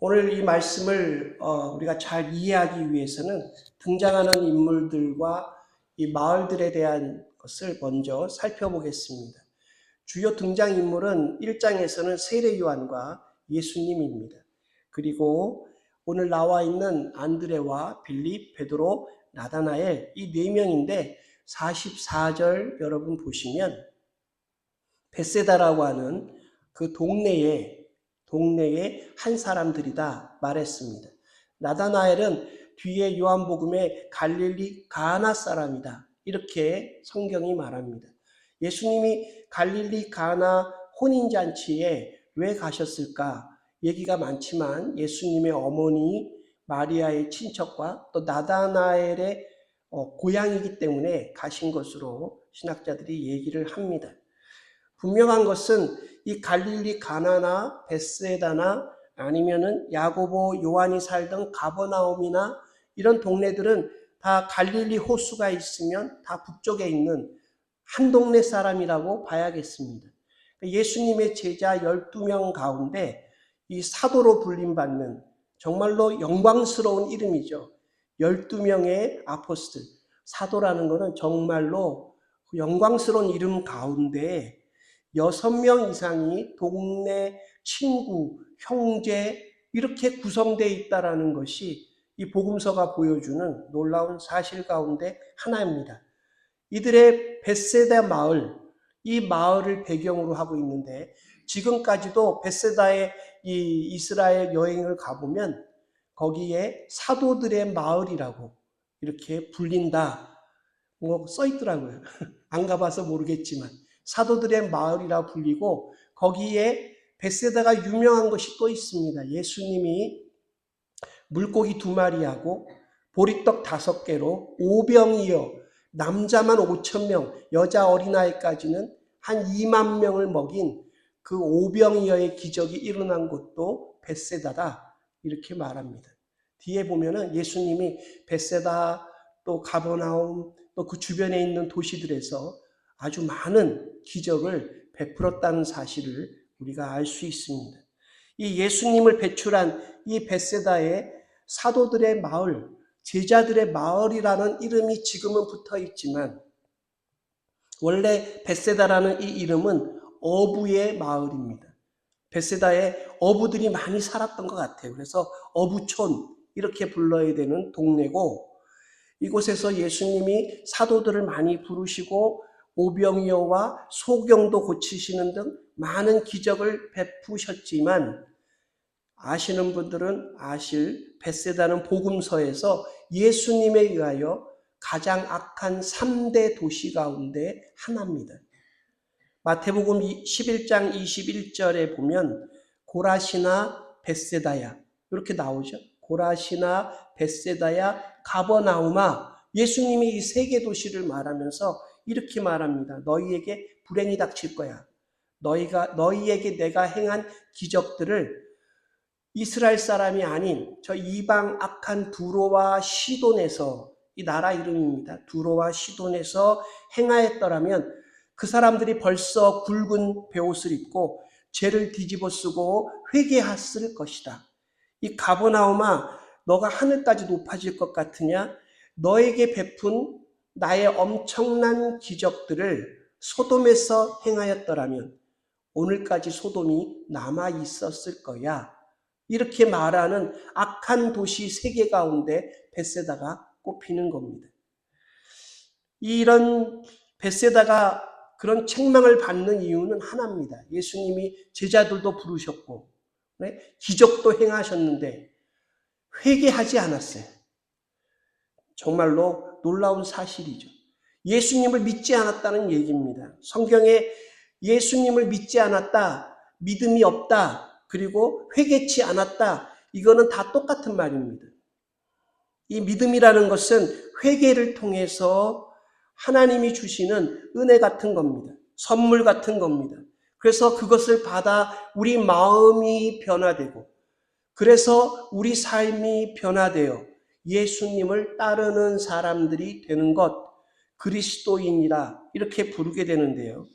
오늘 이 말씀을 우리가 잘 이해하기 위해서는 등장하는 인물들과 이 마을들에 대한 것을 먼저 살펴보겠습니다. 주요 등장인물은 1장에서는 세례 요한과 예수님입니다. 그리고 오늘 나와 있는 안드레와 빌립, 베드로, 나다나엘 이 네 명인데 44절 여러분 보시면 베세다라고 하는 그 동네에 한 사람들이다 말했습니다. 나다나엘은 뒤에 요한복음에 갈릴리 가나 사람이다 이렇게 성경이 말합니다. 예수님이 갈릴리 가나 혼인잔치에 왜 가셨을까? 얘기가 많지만 예수님의 어머니 마리아의 친척과 또 나다나엘의 고향이기 때문에 가신 것으로 신학자들이 얘기를 합니다. 분명한 것은 이 갈릴리 가나나 베스에다나 아니면은 야고보 요한이 살던 가버나움이나 이런 동네들은 다 갈릴리 호수가 있으면 다 북쪽에 있는 한 동네 사람이라고 봐야겠습니다. 예수님의 제자 12명 가운데 이 사도로 불림받는 정말로 영광스러운 이름이죠. 12명의 아포스톨, 사도라는 것은 정말로 영광스러운 이름 가운데 6명 이상이 동네 친구, 형제 이렇게 구성되어 있다는 것이 이 복음서가 보여주는 놀라운 사실 가운데 하나입니다. 이들의 벳세다 마을, 이 마을을 배경으로 하고 있는데 지금까지도 벳세다의 이 이스라엘 여행을 가보면 거기에 사도들의 마을이라고 이렇게 불린다. 뭐 써있더라고요. 안 가봐서 모르겠지만 사도들의 마을이라 불리고 거기에 벳세다가 유명한 것이 또 있습니다. 예수님이 물고기 2마리하고 보리떡 5개로 오병이어 남자만 5,000명, 여자 어린아이까지는 한 2만 명을 먹인 그 오병이어의 기적이 일어난 곳도 벳세다다 이렇게 말합니다. 뒤에 보면은 예수님이 벳세다 또 가버나움 또 그 주변에 있는 도시들에서 아주 많은 기적을 베풀었다는 사실을 우리가 알 수 있습니다. 이 예수님을 배출한 이 벳세다의 사도들의 마을, 제자들의 마을이라는 이름이 지금은 붙어 있지만 원래 벳세다라는 이 이름은 어부의 마을입니다. 벳세다에 어부들이 많이 살았던 것 같아요. 그래서 어부촌 이렇게 불러야 되는 동네고 이곳에서 예수님이 사도들을 많이 부르시고 오병이어와 소경도 고치시는 등 많은 기적을 베푸셨지만 아시는 분들은 아실 벳세다는 복음서에서 예수님에 의하여 가장 악한 3대 도시 가운데 하나입니다. 마태복음 11장 21절에 보면 고라시나 벳세다야 이렇게 나오죠. 고라시나 벳세다야 가버나움아 예수님이 이 3개 도시를 말하면서 이렇게 말합니다. 너희에게 불행이 닥칠 거야. 너희에게 내가 행한 기적들을 이스라엘 사람이 아닌 저 이방 악한 두로와 시돈에서 이 나라 이름입니다. 두로와 시돈에서 행하였더라면 그 사람들이 벌써 굵은 베옷을 입고 죄를 뒤집어 쓰고 회개했을 것이다. 이 가버나움아 너가 하늘까지 높아질 것 같으냐? 너에게 베푼 나의 엄청난 기적들을 소돔에서 행하였더라면 오늘까지 소돔이 남아 있었을 거야. 이렇게 말하는 악한 도시 3개 가운데 벳세다가 꼽히는 겁니다. 이런 벳세다가 그런 책망을 받는 이유는 하나입니다. 예수님이 제자들도 부르셨고 기적도 행하셨는데 회개하지 않았어요. 정말로 놀라운 사실이죠. 예수님을 믿지 않았다는 얘기입니다. 성경에 예수님을 믿지 않았다, 믿음이 없다, 그리고 회개치 않았다. 이거는 다 똑같은 말입니다. 이 믿음이라는 것은 회개를 통해서 하나님이 주시는 은혜 같은 겁니다. 선물 같은 겁니다. 그래서 그것을 받아 우리 마음이 변화되고 그래서 우리 삶이 변화되어 예수님을 따르는 사람들이 되는 것, 그리스도인이라 이렇게 부르게 되는데요.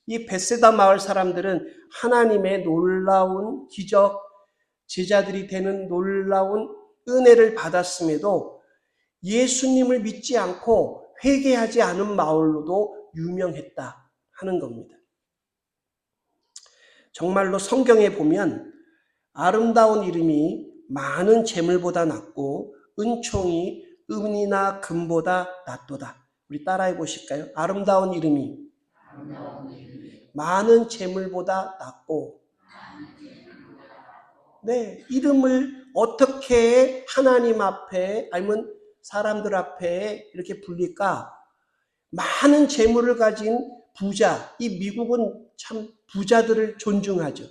이 벳세다 마을 사람들은 하나님의 놀라운 기적, 제자들이 되는 놀라운 은혜를 받았음에도 예수님을 믿지 않고 회개하지 않은 마을로도 유명했다 하는 겁니다. 정말로 성경에 보면 아름다운 이름이 많은 재물보다 낫고 은총이 은이나 금보다 낫도다. 우리 따라해 보실까요? 아름다운 이름이 많은 재물보다 낫고, 네, 이름을 어떻게 하나님 앞에 아니면 사람들 앞에 이렇게 불릴까? 많은 재물을 가진 부자, 이 미국은 참 부자들을 존중하죠.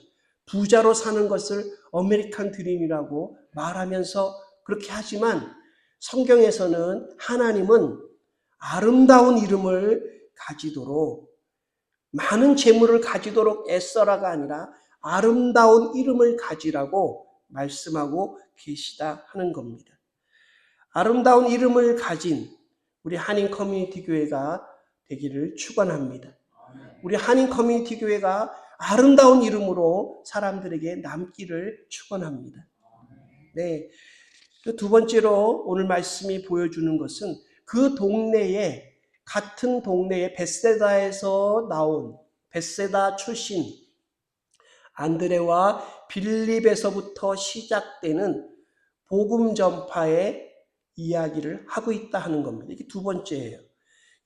부자로 사는 것을 아메리칸 드림이라고 말하면서 그렇게 하지만 성경에서는 하나님은 아름다운 이름을 가지도록, 많은 재물을 가지도록 애써라가 아니라 아름다운 이름을 가지라고 말씀하고 계시다 하는 겁니다. 아름다운 이름을 가진 우리 한인 커뮤니티 교회가 되기를 축원합니다. 우리 한인 커뮤니티 교회가 아름다운 이름으로 사람들에게 남기를 축원합니다. 네. 두 번째로 오늘 말씀이 보여주는 것은 그 동네에, 같은 동네에 벳세다에서 나온, 벳세다 출신 안드레와 빌립에서부터 시작되는 복음 전파의 이야기를 하고 있다 하는 겁니다. 이게 두 번째예요.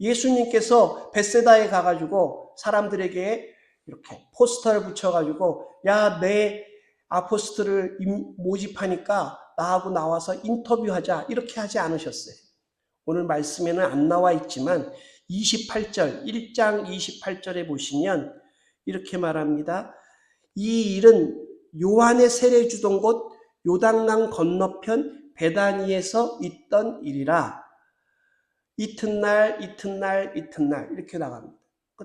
예수님께서 벳세다에 가가지고 사람들에게 이렇게 포스터를 붙여가지고, 야, 내 아포스트를 모집하니까 나하고 나와서 인터뷰하자, 이렇게 하지 않으셨어요. 오늘 말씀에는 안 나와 있지만 28절, 1장 28절에 보시면 이렇게 말합니다. 이 일은 요한의 세례 주던 곳 요단강 건너편 베다니에서 있던 일이라. 이튿날 이렇게 나갑니다.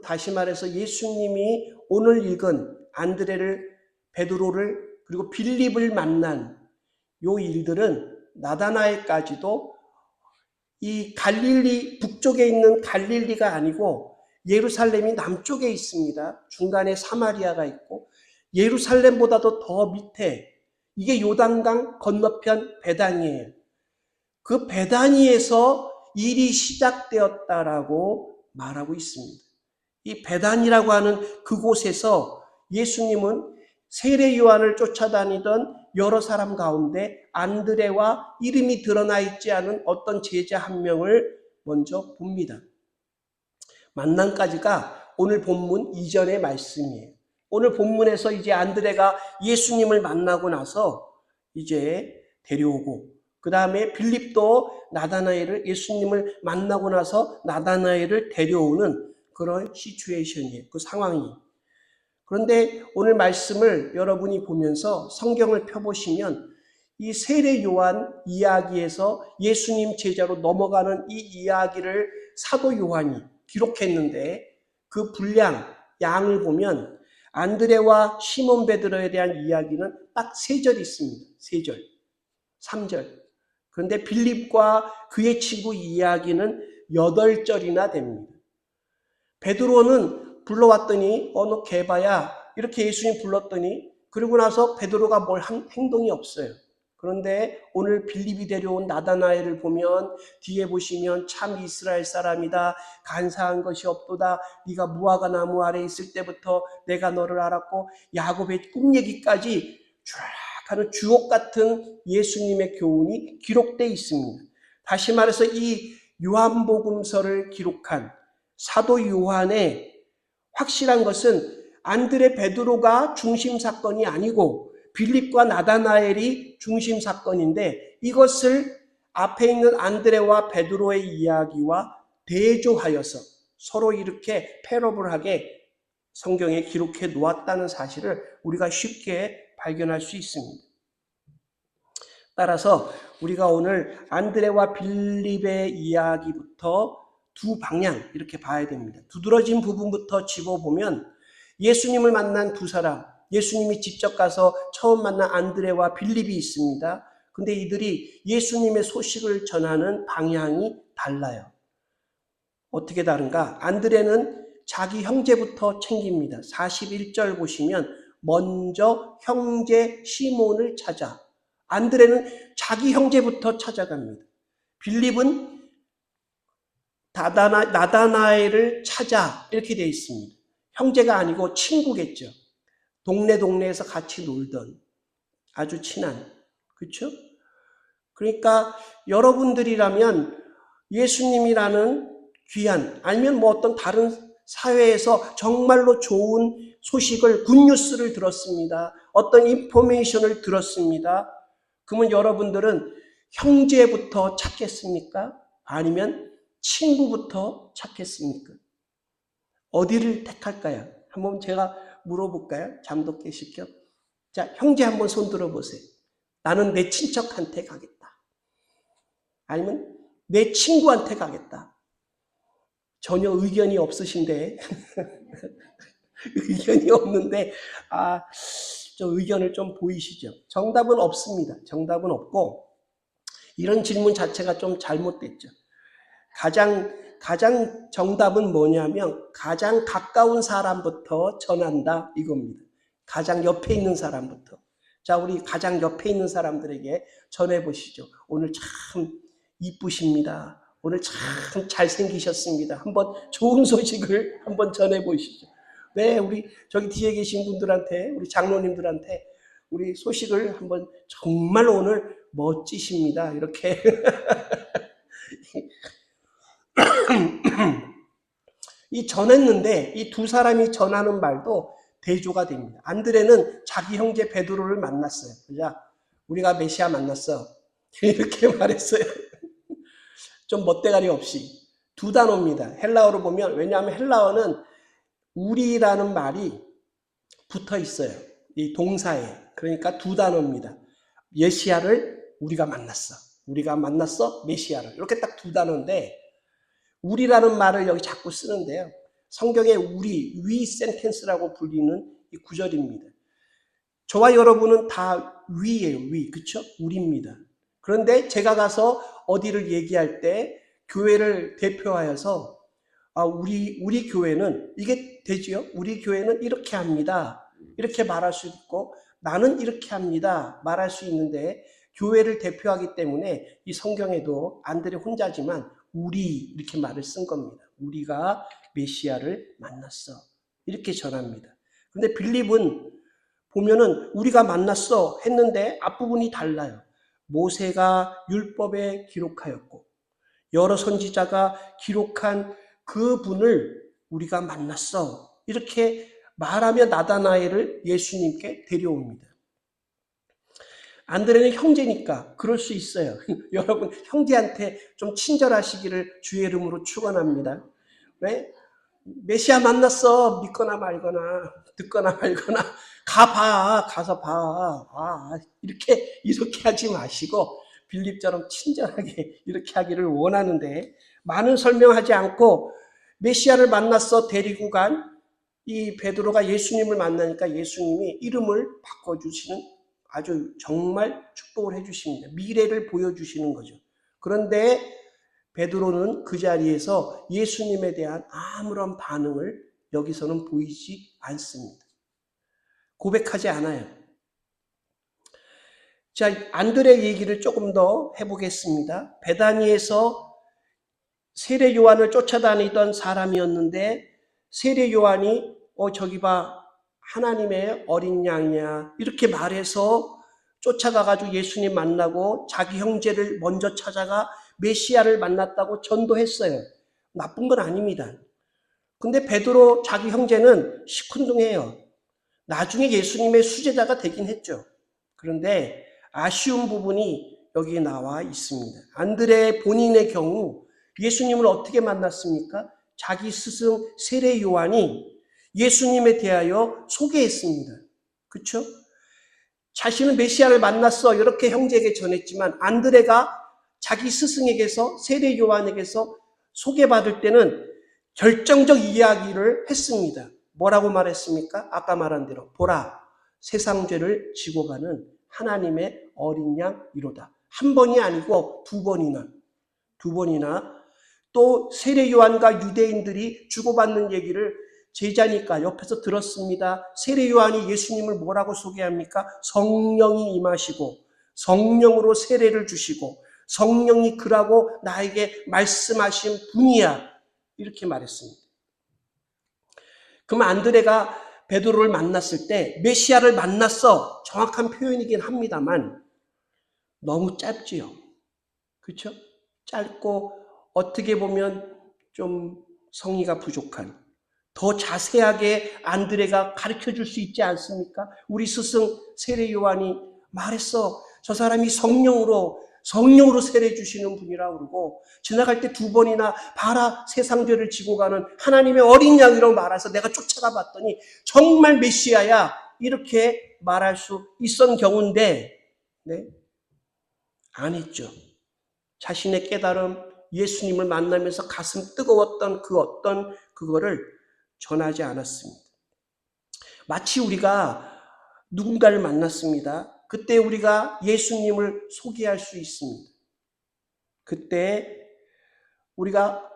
다시 말해서 예수님이 오늘 읽은 안드레를, 베드로를, 그리고 빌립을 만난 요 일들은 나다나엘까지도 이 갈릴리 북쪽에 있는 갈릴리가 아니고 예루살렘이 남쪽에 있습니다. 중간에 사마리아가 있고 예루살렘보다도 더 밑에, 이게 요단강 건너편 베다니예요. 그 베다니에서 일이 시작되었다라고 말하고 있습니다. 이 베다니라고 하는 그곳에서 예수님은 세례 요한을 쫓아다니던 여러 사람 가운데 안드레와 이름이 드러나 있지 않은 어떤 제자 한 명을 먼저 봅니다. 만남까지가 오늘 본문 이전의 말씀이에요. 오늘 본문에서 이제 안드레가 예수님을 만나고 나서 이제 데려오고, 그 다음에 빌립도 나다나엘을, 예수님을 만나고 나서 나다나엘을 데려오는 그런 시츄에이션이에요. 그 상황이. 그런데 오늘 말씀을 여러분이 보면서 성경을 펴보시면 이 세례 요한 이야기에서 예수님 제자로 넘어가는 이 이야기를 사도 요한이 기록했는데, 그 분량, 양을 보면 안드레와 시몬 베드로에 대한 이야기는 딱 3절 있습니다. 3절, 3절. 그런데 빌립과 그의 친구 이야기는 8절이나 됩니다. 베드로는 불러왔더니 너 개바야, 이렇게 예수님 불렀더니 그러고 나서 베드로가 뭘 한 행동이 없어요. 그런데 오늘 빌립이 데려온 나다나엘을 보면 뒤에 보시면 참 이스라엘 사람이다, 간사한 것이 없도다, 네가 무화과 나무 아래 있을 때부터 내가 너를 알았고, 야곱의 꿈 얘기까지 쫙 하는 주옥 같은 예수님의 교훈이 기록되어 있습니다. 다시 말해서 이 요한복음서를 기록한 사도 요한의 확실한 것은 안드레 베드로가 중심 사건이 아니고 빌립과 나다나엘이 중심 사건인데, 이것을 앞에 있는 안드레와 베드로의 이야기와 대조하여서 서로 이렇게 패러블하게 성경에 기록해 놓았다는 사실을 우리가 쉽게 발견할 수 있습니다. 따라서 우리가 오늘 안드레와 빌립의 이야기부터 두 방향 이렇게 봐야 됩니다. 두드러진 부분부터 짚어보면 예수님을 만난 두 사람, 예수님이 직접 가서 처음 만난 안드레와 빌립이 있습니다. 근데 이들이 예수님의 소식을 전하는 방향이 달라요. 어떻게 다른가? 안드레는 자기 형제부터 챙깁니다. 41절 보시면 먼저 형제 시몬을 찾아. 안드레는 자기 형제부터 찾아갑니다. 빌립은 나다나엘을 찾아 이렇게 되어 있습니다. 형제가 아니고 친구겠죠. 동네에서 같이 놀던 아주 친한, 그렇죠? 그러니까 여러분들이라면 예수님이라는 귀한, 아니면 뭐 어떤 다른 사회에서 정말로 좋은 소식을, 굿뉴스를 들었습니다. 어떤 인포메이션을 들었습니다. 그러면 여러분들은 형제부터 찾겠습니까? 아니면 친구부터 찾겠습니까? 어디를 택할까요? 한번 제가 물어볼까요? 잠도 깨실 겸. 자, 형제 한번 손 들어보세요. 나는 내 친척한테 가겠다. 아니면 내 친구한테 가겠다. 전혀 의견이 없으신데 의견이 없는데 저 의견을 좀 보이시죠? 정답은 없습니다. 정답은 없고 이런 질문 자체가 좀 잘못됐죠. 가장 정답은 뭐냐면 가장 가까운 사람부터 전한다 이겁니다. 가장 옆에 있는 사람부터. 자, 우리 가장 옆에 있는 사람들에게 전해보시죠. 오늘 참 이쁘십니다. 오늘 참 잘생기셨습니다. 한번 좋은 소식을 한번 전해보시죠. 네, 우리 저기 뒤에 계신 분들한테, 우리 장로님들한테 우리 소식을 한번 정말 오늘 멋지십니다. 이렇게 이 전했는데 이 두 사람이 전하는 말도 대조가 됩니다. 안드레는 자기 형제 베드로를 만났어요. 그죠? 우리가 메시아 만났어. 이렇게 말했어요. 좀 멋대가리 없이. 두 단어입니다. 헬라어로 보면, 왜냐하면 헬라어는 우리라는 말이 붙어 있어요. 이 동사에. 그러니까 두 단어입니다. 메시아를 우리가 만났어. 우리가 만났어. 메시아를. 이렇게 딱 두 단어인데 우리라는 말을 여기 자꾸 쓰는데요. 성경에 우리, 위 센텐스라고 불리는 이 구절입니다. 저와 여러분은 다 위예요. 위. 그쵸? 우리입니다. 그런데 제가 가서 어디를 얘기할 때 교회를 대표하여서 우리 교회는 이게 되지요? 우리 교회는 이렇게 합니다. 이렇게 말할 수 있고 나는 이렇게 합니다. 말할 수 있는데 교회를 대표하기 때문에 이 성경에도 안드레 혼자지만 우리 이렇게 말을 쓴 겁니다. 우리가 메시아를 만났어. 이렇게 전합니다. 그런데 빌립은 보면은 우리가 만났어 했는데 앞부분이 달라요. 모세가 율법에 기록하였고 여러 선지자가 기록한 그 분을 우리가 만났어. 이렇게 말하며 나다나엘을 예수님께 데려옵니다. 안드레는 형제니까 그럴 수 있어요. 여러분 형제한테 좀 친절하시기를 주의 이름으로 축원합니다. 왜? 메시아 만났어. 믿거나 말거나 듣거나 말거나 가서 봐. 이렇게 하지 마시고 빌립처럼 친절하게 이렇게 하기를 원하는데 많은 설명하지 않고 메시아를 만났어 데리고 간 이 베드로가 예수님을 만나니까 예수님이 이름을 바꿔주시는 아주 정말 축복을 해주십니다. 미래를 보여주시는 거죠. 그런데 베드로는 그 자리에서 예수님에 대한 아무런 반응을 여기서는 보이지 않습니다. 고백하지 않아요. 자, 안드레 얘기를 조금 더 해보겠습니다. 베다니에서 세례 요한을 쫓아다니던 사람이었는데 세례 요한이 저기 봐 하나님의 어린 양이야 이렇게 말해서 쫓아가가지고 예수님 만나고 자기 형제를 먼저 찾아가 메시아를 만났다고 전도했어요. 나쁜 건 아닙니다. 근데 베드로 자기 형제는 시큰둥해요. 나중에 예수님의 수제자가 되긴 했죠. 그런데 아쉬운 부분이 여기 나와 있습니다. 안드레 본인의 경우 예수님을 어떻게 만났습니까? 자기 스승 세례 요한이 예수님에 대하여 소개했습니다. 그렇죠? 자신은 메시아를 만났어 이렇게 형제에게 전했지만 안드레가 자기 스승에게서 세례 요한에게서 소개받을 때는 결정적 이야기를 했습니다. 뭐라고 말했습니까? 아까 말한 대로 보라 세상 죄를 지고 가는 하나님의 어린 양이로다. 한 번이 아니고 두 번이나 또 세례 요한과 유대인들이 주고받는 얘기를 제자니까 옆에서 들었습니다. 세례 요한이 예수님을 뭐라고 소개합니까? 성령이 임하시고 성령으로 세례를 주시고 성령이 그라고 나에게 말씀하신 분이야. 이렇게 말했습니다. 그럼 안드레가 베드로를 만났을 때 메시아를 만났어. 정확한 표현이긴 합니다만 너무 짧지요. 그렇죠? 짧고 어떻게 보면 좀 성의가 부족한, 더 자세하게 안드레가 가르쳐줄 수 있지 않습니까? 우리 스승 세례 요한이 말했어. 저 사람이 성령으로 세례 주시는 분이라고 그러고 지나갈 때 2번이나 봐라 세상 죄를 지고 가는 하나님의 어린 양이라고 말해서 내가 쫓아가 봤더니 정말 메시아야 이렇게 말할 수 있었던 경우인데 네? 안 했죠. 자신의 깨달음, 예수님을 만나면서 가슴 뜨거웠던 그 어떤 그거를 전하지 않았습니다. 마치 우리가 누군가를 만났습니다. 그때 우리가 예수님을 소개할 수 있습니다. 그때 우리가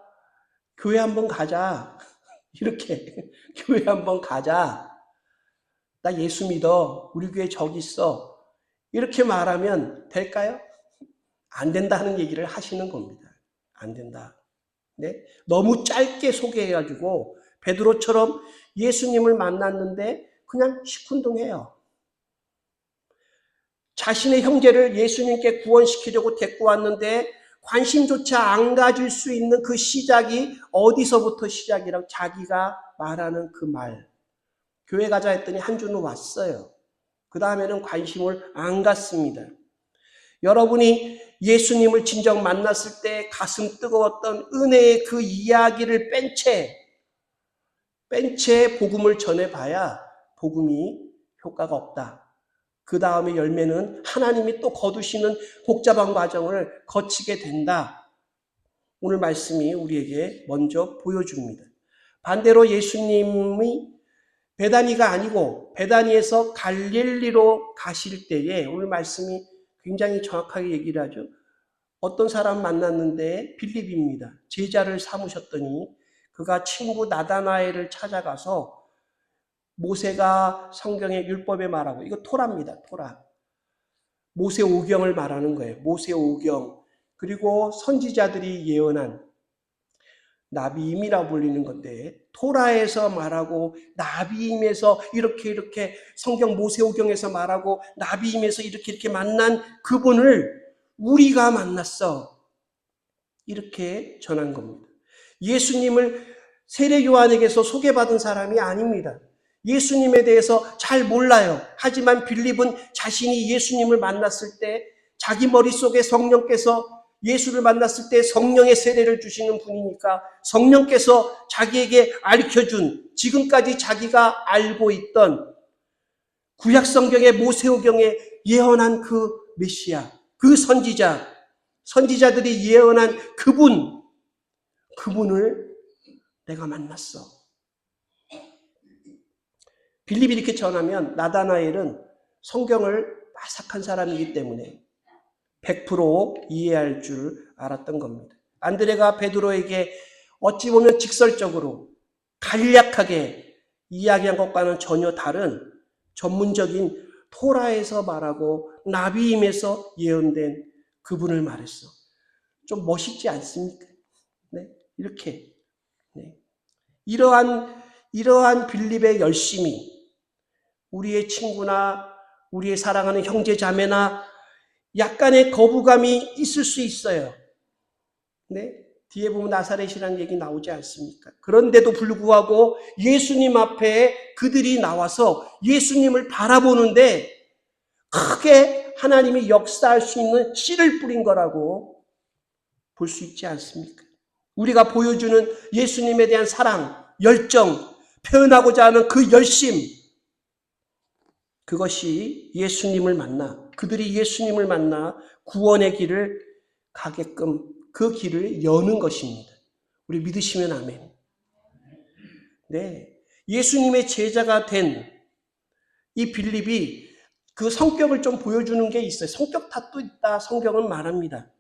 교회 한번 가자. 이렇게 교회 한번 가자. 나 예수 믿어. 우리 교회 저기 있어. 이렇게 말하면 될까요? 안 된다는 얘기를 하시는 겁니다. 안 된다. 네? 너무 짧게 소개해가지고 베드로처럼 예수님을 만났는데 그냥 시큰둥해요. 자신의 형제를 예수님께 구원시키려고 데리고 왔는데 관심조차 안 가질 수 있는 그 시작이 어디서부터 시작이라고 자기가 말하는 그 말. 교회 가자 했더니 한 주는 왔어요. 그 다음에는 관심을 안 갖습니다. 여러분이 예수님을 진정 만났을 때 가슴 뜨거웠던 은혜의 그 이야기를 뺀 채 복음을 전해봐야 복음이 효과가 없다. 그 다음에 열매는 하나님이 또 거두시는 복잡한 과정을 거치게 된다. 오늘 말씀이 우리에게 먼저 보여줍니다. 반대로 예수님이 베다니가 아니고 베다니에서 갈릴리로 가실 때에 오늘 말씀이 굉장히 정확하게 얘기를 하죠. 어떤 사람 만났는데 빌립입니다. 제자를 삼으셨더니 그가 친구 나다나엘을 찾아가서 모세가 성경의 율법에 말하고 이거 토라입니다. 토라. 모세 오경을 말하는 거예요. 모세 오경. 그리고 선지자들이 예언한 나비임이라고 불리는 건데 토라에서 말하고 나비임에서 이렇게 성경 모세오경에서 말하고 나비임에서 이렇게 만난 그분을 우리가 만났어. 이렇게 전한 겁니다. 예수님을 세례 요한에게서 소개받은 사람이 아닙니다. 예수님에 대해서 잘 몰라요. 하지만 빌립은 자신이 예수님을 만났을 때 자기 머릿속에 성령께서 예수를 만났을 때 성령의 세례를 주시는 분이니까 성령께서 자기에게 알려준 지금까지 자기가 알고 있던 구약 성경의 모세오경에 예언한 그 메시아, 그 선지자들이 예언한 그분을 내가 만났어. 빌립이 이렇게 전하면 나다나엘은 성경을 빠삭한 사람이기 때문에 100% 이해할 줄 알았던 겁니다. 안드레가 베드로에게 어찌 보면 직설적으로 간략하게 이야기한 것과는 전혀 다른 전문적인 토라에서 말하고 나비임에서 예언된 그분을 말했어. 좀 멋있지 않습니까? 네, 이렇게. 네. 이러한 빌립의 열심이 우리의 친구나 우리의 사랑하는 형제 자매나 약간의 거부감이 있을 수 있어요. 네? 뒤에 보면 나사렛이라는 얘기 나오지 않습니까? 그런데도 불구하고 예수님 앞에 그들이 나와서 예수님을 바라보는데 크게 하나님이 역사할 수 있는 씨를 뿌린 거라고 볼 수 있지 않습니까? 우리가 보여주는 예수님에 대한 사랑, 열정, 표현하고자 하는 그 열심, 그것이 그들이 예수님을 만나 구원의 길을 가게끔 그 길을 여는 것입니다. 우리 믿으시면 아멘. 네. 예수님의 제자가 된 이 빌립이 그 성격을 좀 보여주는 게 있어요. 성격 탓도 있다. 성경은 말합니다.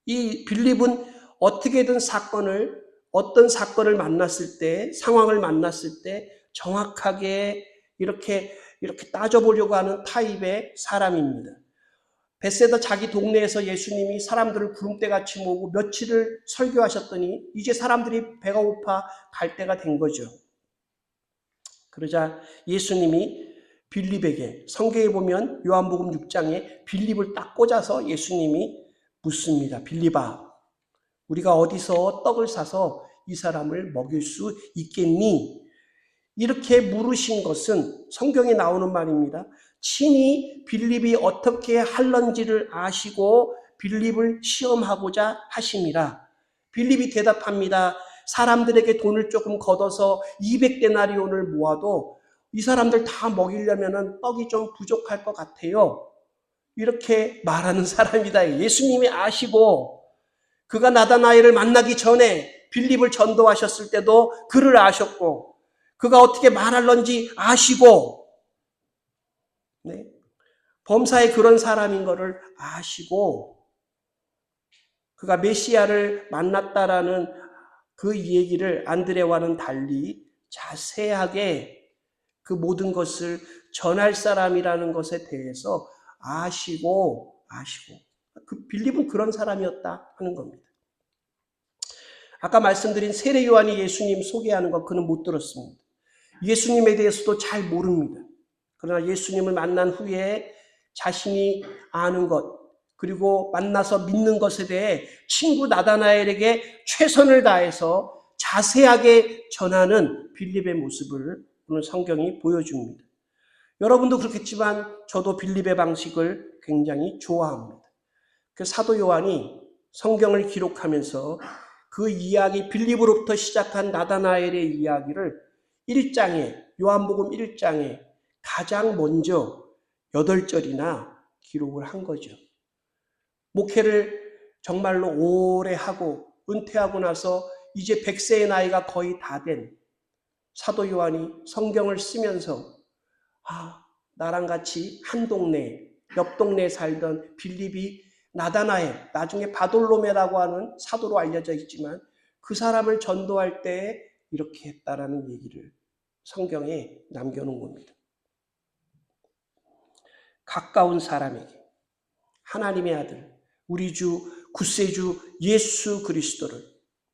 이 빌립은 어떻게든 사건을 어떤 사건을 만났을 때, 상황을 만났을 때 정확하게 이렇게 따져보려고 하는 타입의 사람입니다. 벳세다 자기 동네에서 예수님이 사람들을 구름대같이 모으고 며칠을 설교하셨더니 이제 사람들이 배가 고파 갈 때가 된 거죠. 그러자 예수님이 빌립에게, 성경에 보면 요한복음 6장에 빌립을 딱 꽂아서 예수님이 묻습니다. 빌립아, 우리가 어디서 떡을 사서 이 사람을 먹일 수 있겠니? 이렇게 물으신 것은 성경에 나오는 말입니다. 친히 빌립이 어떻게 할런지를 아시고 빌립을 시험하고자 하심이라. 빌립이 대답합니다. 사람들에게 돈을 조금 걷어서 200데나리온을 모아도 이 사람들 다 먹이려면 떡이 좀 부족할 것 같아요. 이렇게 말하는 사람이다. 예수님이 아시고, 그가 나다나엘을 만나기 전에 빌립을 전도하셨을 때도 그를 아셨고, 그가 어떻게 말할런지 아시고, 네? 범사에 그런 사람인 것을 아시고, 그가 메시아를 만났다라는 그 얘기를 안드레와는 달리 자세하게 그 모든 것을 전할 사람이라는 것에 대해서 아시고, 그 빌립은 그런 사람이었다 하는 겁니다. 아까 말씀드린 세례 요한이 예수님 소개하는 것 그는 못 들었습니다. 예수님에 대해서도 잘 모릅니다. 그러나 예수님을 만난 후에 자신이 아는 것, 그리고 만나서 믿는 것에 대해 친구 나다나엘에게 최선을 다해서 자세하게 전하는 빌립의 모습을 오늘 성경이 보여줍니다. 여러분도 그렇겠지만 저도 빌립의 방식을 굉장히 좋아합니다. 그 사도 요한이 성경을 기록하면서 그 이야기, 빌립으로부터 시작한 나다나엘의 이야기를 1장에, 요한복음 1장에 가장 먼저 8절이나 기록을 한 거죠. 목회를 정말로 오래 하고 은퇴하고 나서 이제 100세의 나이가 거의 다 된 사도 요한이 성경을 쓰면서 나랑 같이 한 동네, 옆 동네에 살던 빌립이 나다나엘, 나중에 바돌로메라고 하는 사도로 알려져 있지만 그 사람을 전도할 때 이렇게 했다라는 얘기를 성경에 남겨놓은 겁니다. 가까운 사람에게 하나님의 아들, 우리 주 구세주 예수 그리스도를,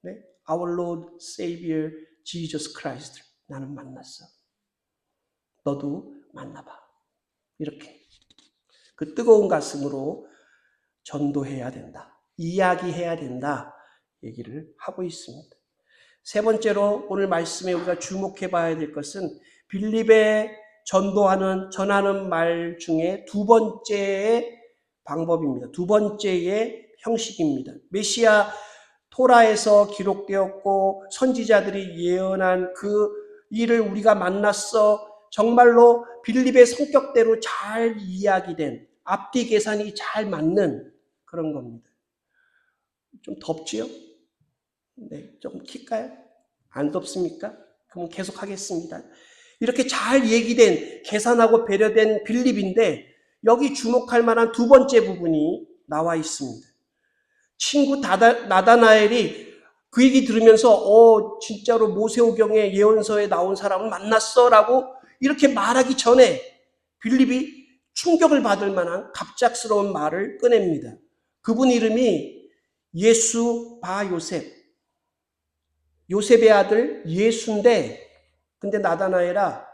네? Our Lord Savior Jesus Christ 나는 만났어. 너도 만나봐. 이렇게 그 뜨거운 가슴으로 전도해야 된다. 이야기해야 된다. 얘기를 하고 있습니다. 세 번째로 오늘 말씀에 우리가 주목해 봐야 될 것은 빌립의 전하는 말 중에 두 번째의 방법입니다. 두 번째의 형식입니다. 메시아 토라에서 기록되었고 선지자들이 예언한 그 일을 우리가 만났어 정말로 빌립의 성격대로 잘 이야기된 앞뒤 계산이 잘 맞는 그런 겁니다. 좀 덥지요? 네, 좀 킬까요? 안 덥습니까? 그럼 계속 하겠습니다. 이렇게 잘 얘기된, 계산하고 배려된 빌립인데 여기 주목할 만한 두 번째 부분이 나와 있습니다. 친구 나다나엘이 그 얘기 들으면서 진짜로 모세오경의 예언서에 나온 사람을 만났어 라고 이렇게 말하기 전에 빌립이 충격을 받을 만한 갑작스러운 말을 꺼냅니다. 그분 이름이 예수 바 요셉, 요셉의 아들 예수인데, 근데 나다나엘아,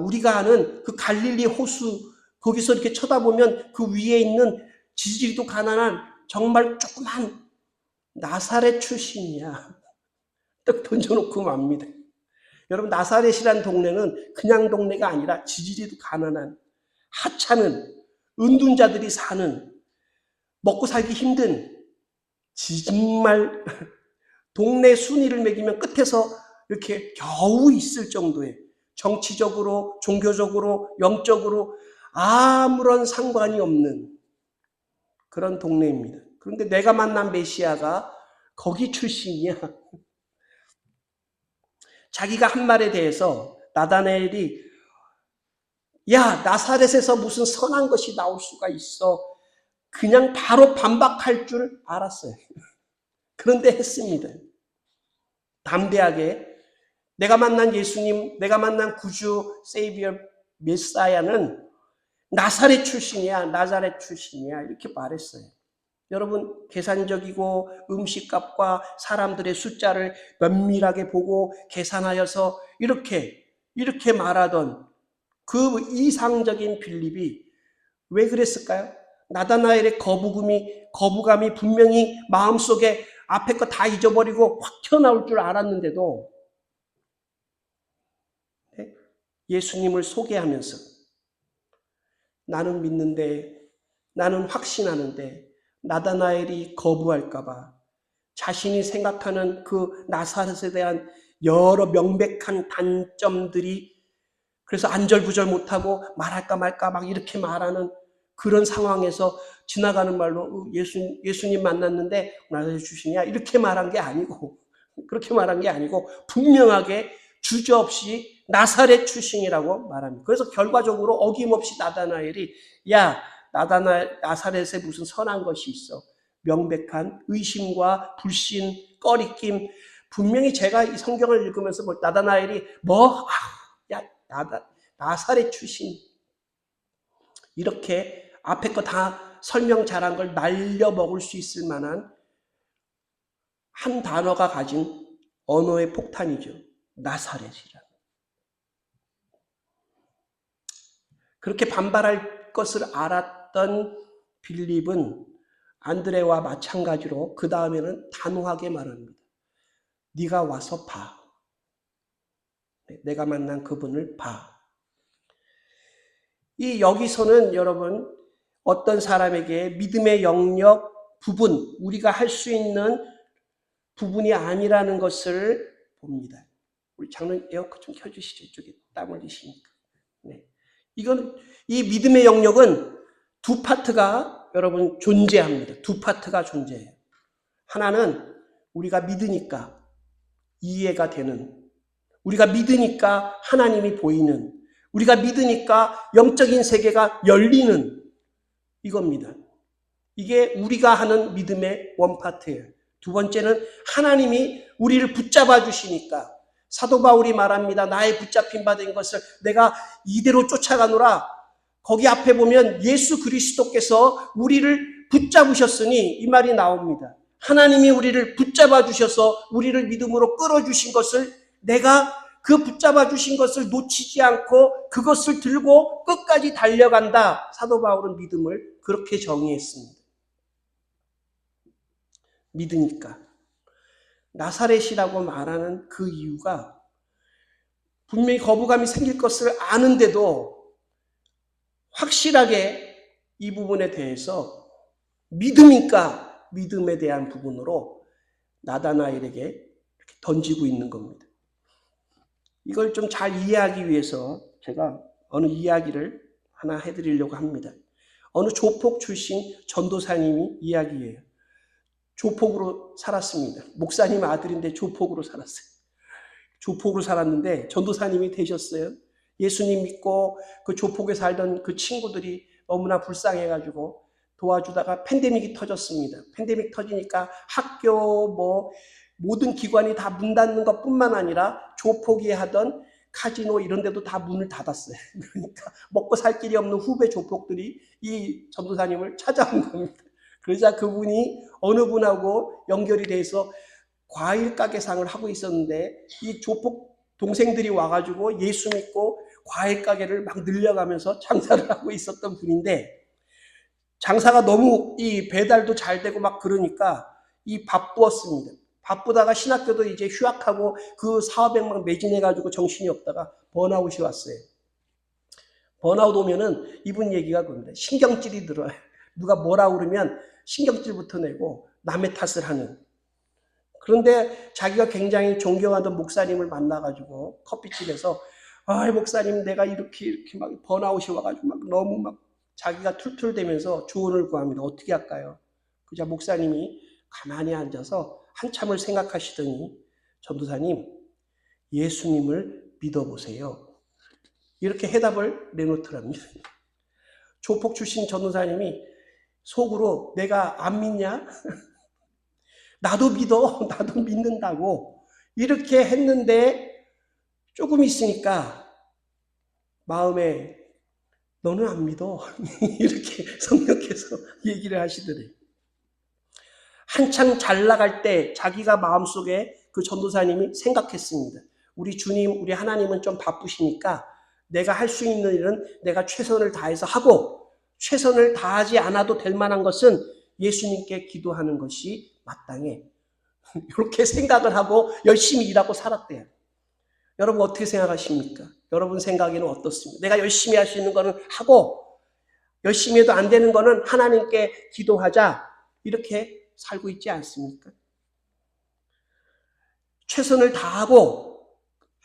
우리가 아는 그 갈릴리 호수 거기서 이렇게 쳐다보면 그 위에 있는 지지리도 가난한 정말 조그만 나사렛 출신이야. 딱 던져놓고 맙니다. 여러분, 나사렛이란 동네는 그냥 동네가 아니라 지지리도 가난한, 하찮은, 은둔자들이 사는, 먹고 살기 힘든, 정말 동네 순위를 매기면 끝에서 이렇게 겨우 있을 정도의 정치적으로, 종교적으로, 영적으로 아무런 상관이 없는 그런 동네입니다. 그런데 내가 만난 메시아가 거기 출신이야. 자기가 한 말에 대해서 나다나엘이 나사렛에서 무슨 선한 것이 나올 수가 있어. 그냥 바로 반박할 줄 알았어요. 그런데 했습니다. 담대하게 내가 만난 예수님, 내가 만난 구주 세이비어 메사야는 나사렛 출신이야, 나사렛 출신이야 이렇게 말했어요. 여러분, 계산적이고 음식값과 사람들의 숫자를 면밀하게 보고 계산하여서 이렇게 말하던 그 이상적인 빌립이 왜 그랬을까요? 나다나엘의 거부감이 분명히 마음속에 앞에 거 다 잊어버리고 확 튀어나올 줄 알았는데도 예수님을 소개하면서 나는 믿는데, 나는 확신하는데 나다나엘이 거부할까봐 자신이 생각하는 그 나사렛에 대한 여러 명백한 단점들이 그래서 안절부절 못하고 말할까 말까 막 이렇게 말하는 그런 상황에서 지나가는 말로 예수님 만났는데 나사렛 출신이야 이렇게 말한 게 아니고 그렇게 말한 게 아니고 분명하게 주저없이 나사렛 출신이라고 말합니다. 그래서 결과적으로 어김없이 나다나엘이 야 나사렛에 무슨 선한 것이 있어. 명백한 의심과 불신, 꺼리낌. 분명히 제가 이 성경을 읽으면서 나다나엘이 나사렛 출신. 이렇게 앞에 거 다 설명 잘한 걸 날려 먹을 수 있을 만한 한 단어가 가진 언어의 폭탄이죠. 나사렛이라. 그렇게 반발할 것을 알았던 빌립은 안드레와 마찬가지로 그 다음에는 단호하게 말합니다. 네가 와서 봐. 내가 만난 그분을 봐. 여기서는 여러분 어떤 사람에게 믿음의 영역 부분, 우리가 할 수 있는 부분이 아니라는 것을 봅니다. 우리 장로님 에어컨 좀 켜주시죠. 이쪽에 땀 흘리시니까. 네. 이 믿음의 영역은 두 파트가 여러분 존재합니다. 두 파트가 존재해요. 하나는 우리가 믿으니까 이해가 되는, 우리가 믿으니까 하나님이 보이는, 우리가 믿으니까 영적인 세계가 열리는 이겁니다. 이게 우리가 하는 믿음의 원 파트예요. 두 번째는 하나님이 우리를 붙잡아 주시니까 사도 바울이 말합니다. 나의 붙잡힌 바 된 것을 내가 이대로 쫓아가노라. 거기 앞에 보면 예수 그리스도께서 우리를 붙잡으셨으니 이 말이 나옵니다. 하나님이 우리를 붙잡아 주셔서 우리를 믿음으로 끌어주신 것을 내가 그 붙잡아 주신 것을 놓치지 않고 그것을 들고 끝까지 달려간다. 사도 바울은 믿음을 그렇게 정의했습니다. 믿으니까. 나사렛이라고 말하는 그 이유가 분명히 거부감이 생길 것을 아는데도 확실하게 이 부분에 대해서 믿음이니까 믿음에 대한 부분으로 나다나엘에게 이렇게 던지고 있는 겁니다. 이걸 좀 잘 이해하기 위해서 제가 어느 이야기를 하나 해드리려고 합니다. 어느 조폭 출신 전도사님이 이야기예요. 조폭으로 살았습니다. 목사님 아들인데 조폭으로 살았어요. 조폭으로 살았는데 전도사님이 되셨어요. 예수님 믿고 그 조폭에 살던 그 친구들이 너무나 불쌍해가지고 도와주다가 팬데믹이 터졌습니다. 팬데믹 터지니까 학교 모든 기관이 다 문 닫는 것뿐만 아니라 조폭이 하던 카지노 이런 데도 다 문을 닫았어요. 그러니까 먹고 살 길이 없는 후배 조폭들이 이 전도사님을 찾아온 겁니다. 그러자 그분이 어느 분하고 연결이 돼서 과일 가게상을 하고 있었는데 이 조폭 동생들이 와가지고 예수 믿고 과일 가게를 막 늘려가면서 장사를 하고 있었던 분인데 장사가 너무 이 배달도 잘 되고 막 그러니까 바쁘었습니다. 바쁘다가 신학교도 이제 휴학하고 그 사업에 막 매진해가지고 정신이 없다가 번아웃이 왔어요. 번아웃 오면은 이분 얘기가 그럽니다. 신경질이 들어요. 누가 뭐라 그러면 신경질부터 내고 남의 탓을 하는. 그런데 자기가 굉장히 존경하던 목사님을 만나가지고 커피집에서 목사님 내가 이렇게 막 번아웃이 와가지고 막 너무 막 자기가 툴툴대면서 조언을 구합니다. 어떻게 할까요? 그자 목사님이 가만히 앉아서 한참을 생각하시더니 전도사님 예수님을 믿어보세요. 이렇게 해답을 내놓더랍니다. 조폭 출신 전도사님이 속으로 내가 안 믿냐? 나도 믿어. 나도 믿는다고 이렇게 했는데 조금 있으니까 마음에 너는 안 믿어. 이렇게 성령께서 얘기를 하시더래요. 한창 잘 나갈 때 자기가 마음속에 그 전도사님이 생각했습니다. 우리 주님, 우리 하나님은 좀 바쁘시니까 내가 할 수 있는 일은 내가 최선을 다해서 하고 최선을 다하지 않아도 될 만한 것은 예수님께 기도하는 것이 마땅해. 이렇게 생각을 하고 열심히 일하고 살았대요. 여러분 어떻게 생각하십니까? 여러분 생각에는 어떻습니까? 내가 열심히 할 수 있는 거는 하고 열심히 해도 안 되는 거는 하나님께 기도하자. 이렇게 살고 있지 않습니까? 최선을 다하고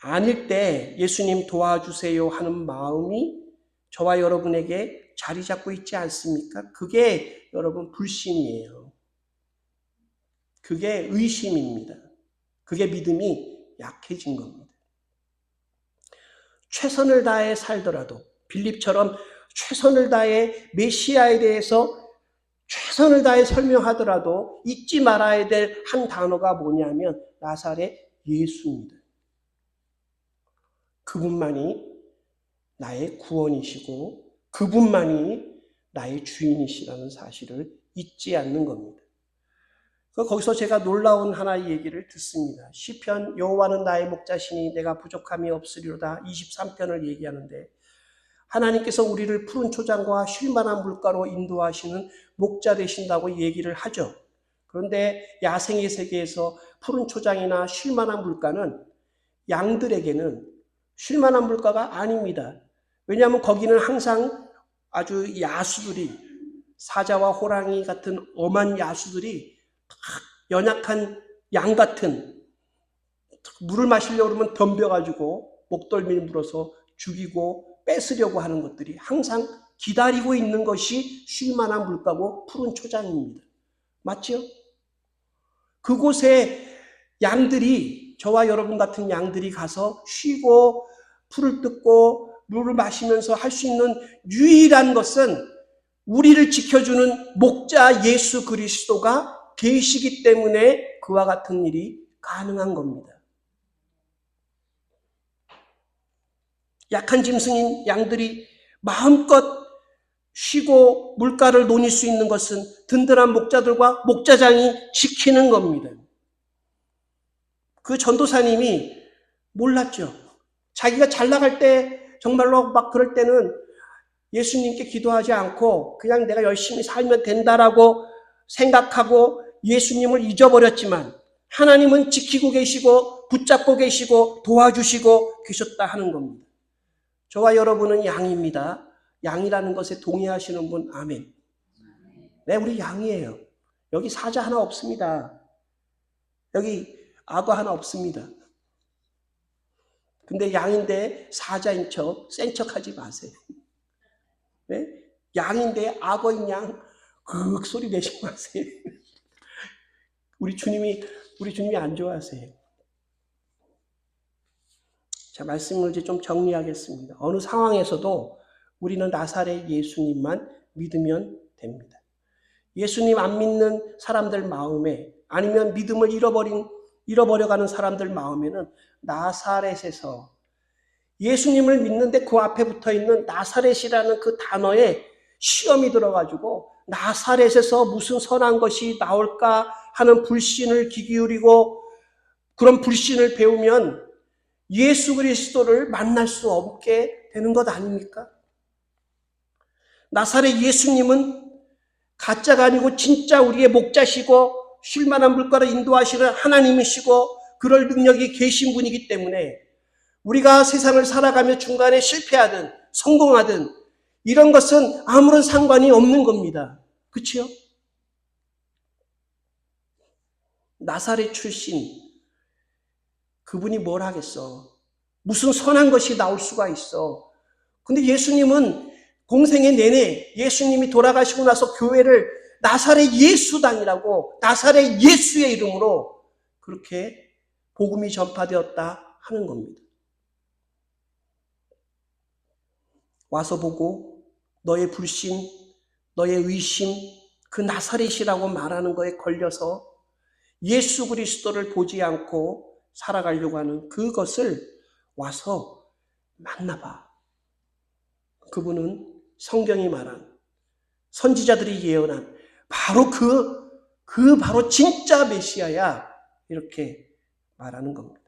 아닐 때 예수님 도와주세요 하는 마음이 저와 여러분에게 자리 잡고 있지 않습니까? 그게 여러분 불신이에요. 그게 의심입니다. 그게 믿음이 약해진 겁니다. 최선을 다해 살더라도 빌립처럼 최선을 다해 메시아에 대해서 최선을 다해 설명하더라도 잊지 말아야 될 한 단어가 뭐냐면 나사렛 예수입니다. 그분만이 나의 구원이시고 그분만이 나의 주인이시라는 사실을 잊지 않는 겁니다. 거기서 제가 놀라운 하나의 얘기를 듣습니다. 시편 여호와는 나의 목자시니 내가 부족함이 없으리로다 23편을 얘기하는데 하나님께서 우리를 푸른 초장과 쉴만한 물가로 인도하시는 목자 되신다고 얘기를 하죠. 그런데 야생의 세계에서 푸른 초장이나 쉴만한 물가는 양들에게는 쉴만한 물가가 아닙니다. 왜냐하면 거기는 항상 아주 야수들이 사자와 호랑이 같은 엄한 야수들이 연약한 양 같은 물을 마시려고 그러면 덤벼가지고 목덜미를 물어서 죽이고 뺏으려고 하는 것들이 항상 기다리고 있는 것이 쉴만한 물가고 푸른 초장입니다. 맞죠? 그곳에 양들이 저와 여러분 같은 양들이 가서 쉬고 풀을 뜯고 물을 마시면서 할 수 있는 유일한 것은 우리를 지켜주는 목자 예수 그리스도가 계시기 때문에 그와 같은 일이 가능한 겁니다. 약한 짐승인 양들이 마음껏 쉬고 물가를 노닐 수 있는 것은 든든한 목자들과 목자장이 지키는 겁니다. 그 전도사님이 몰랐죠. 자기가 잘 나갈 때 정말로 막 그럴 때는 예수님께 기도하지 않고 그냥 내가 열심히 살면 된다라고 생각하고 예수님을 잊어버렸지만 하나님은 지키고 계시고 붙잡고 계시고 도와주시고 계셨다 하는 겁니다. 저와 여러분은 양입니다. 양이라는 것에 동의하시는 분 아멘. 네, 우리 양이에요. 여기 사자 하나 없습니다. 여기 악어 하나 없습니다. 근데 양인데 사자인 척, 센 척하지 마세요. 네? 양인데 악어인 양, 그 소리 내지 마세요. 우리 주님이 안 좋아하세요. 자, 말씀을 이제 좀 정리하겠습니다. 어느 상황에서도 우리는 나사렛 예수님만 믿으면 됩니다. 예수님 안 믿는 사람들 마음에 아니면 믿음을 잃어버려가는 사람들 마음에는 나사렛에서 예수님을 믿는데 그 앞에 붙어있는 나사렛이라는 그 단어에 시험이 들어가지고 나사렛에서 무슨 선한 것이 나올까 하는 불신을 귀 기울이고 그런 불신을 배우면 예수 그리스도를 만날 수 없게 되는 것 아닙니까? 나사렛 예수님은 가짜가 아니고 진짜 우리의 목자시고 쉴만한 물가로 인도하시는 하나님이시고 그럴 능력이 계신 분이기 때문에 우리가 세상을 살아가며 중간에 실패하든 성공하든 이런 것은 아무런 상관이 없는 겁니다. 그렇죠? 나사렛 출신 그분이 뭘 하겠어? 무슨 선한 것이 나올 수가 있어? 근데 예수님은 공생의 내내 예수님이 돌아가시고 나서 교회를 나사렛 예수당이라고 나사렛 예수의 이름으로 그렇게 복음이 전파되었다 하는 겁니다. 와서 보고 너의 불신, 너의 의심, 그 나사렛이라고 말하는 거에 걸려서 예수 그리스도를 보지 않고 살아가려고 하는 그것을 와서 만나봐. 그분은 성경이 말한, 선지자들이 예언한 바로 그 바로 진짜 메시아야. 이렇게 말하는 겁니다.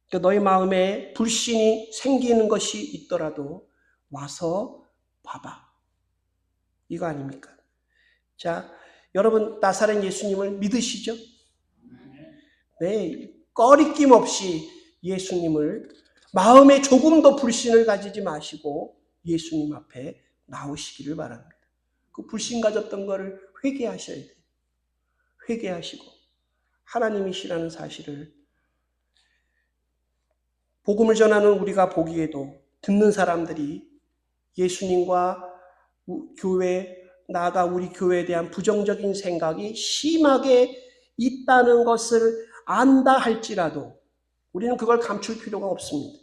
그러니까 너희 마음에 불신이 생기는 것이 있더라도 와서 봐봐. 이거 아닙니까? 자, 여러분 나사렛 예수님을 믿으시죠? 네, 꺼리낌 없이 예수님을 마음에 조금도 불신을 가지지 마시고 예수님 앞에 나오시기를 바랍니다. 그 불신 가졌던 거를 회개하셔야 돼요. 회개하시고 하나님이시라는 사실을 복음을 전하는 우리가 보기에도 듣는 사람들이 예수님과 교회, 나아가 우리 교회에 대한 부정적인 생각이 심하게 있다는 것을 안다 할지라도 우리는 그걸 감출 필요가 없습니다.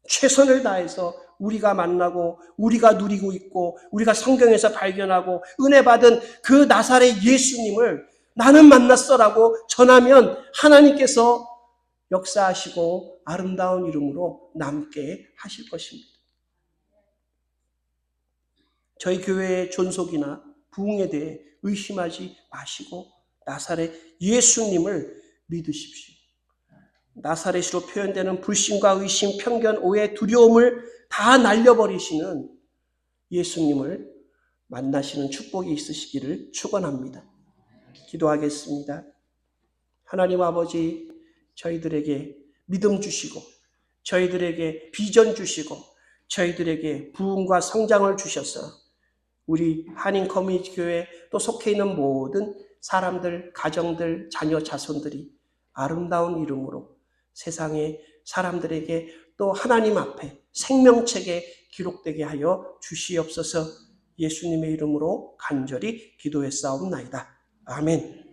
최선을 다해서 우리가 만나고 우리가 누리고 있고 우리가 성경에서 발견하고 은혜 받은 그 나사렛 예수님을 나는 만났어라고 전하면 하나님께서 역사하시고 아름다운 이름으로 남게 하실 것입니다. 저희 교회의 존속이나 부흥에 대해 의심하지 마시고 나사렛 예수님을 믿으십시오. 나사렛으로 표현되는 불신과 의심, 편견, 오해, 두려움을 다 날려버리시는 예수님을 만나시는 축복이 있으시기를 축원합니다. 기도하겠습니다. 하나님 아버지, 저희들에게 믿음 주시고 저희들에게 비전 주시고 저희들에게 부흥과 성장을 주셔서 우리 한인 커뮤니티 교회 또 속해 있는 모든 사람들, 가정들, 자녀, 자손들이 아름다운 이름으로 세상의 사람들에게 또 하나님 앞에 생명책에 기록되게 하여 주시옵소서. 예수님의 이름으로 간절히 기도했사옵나이다. 아멘.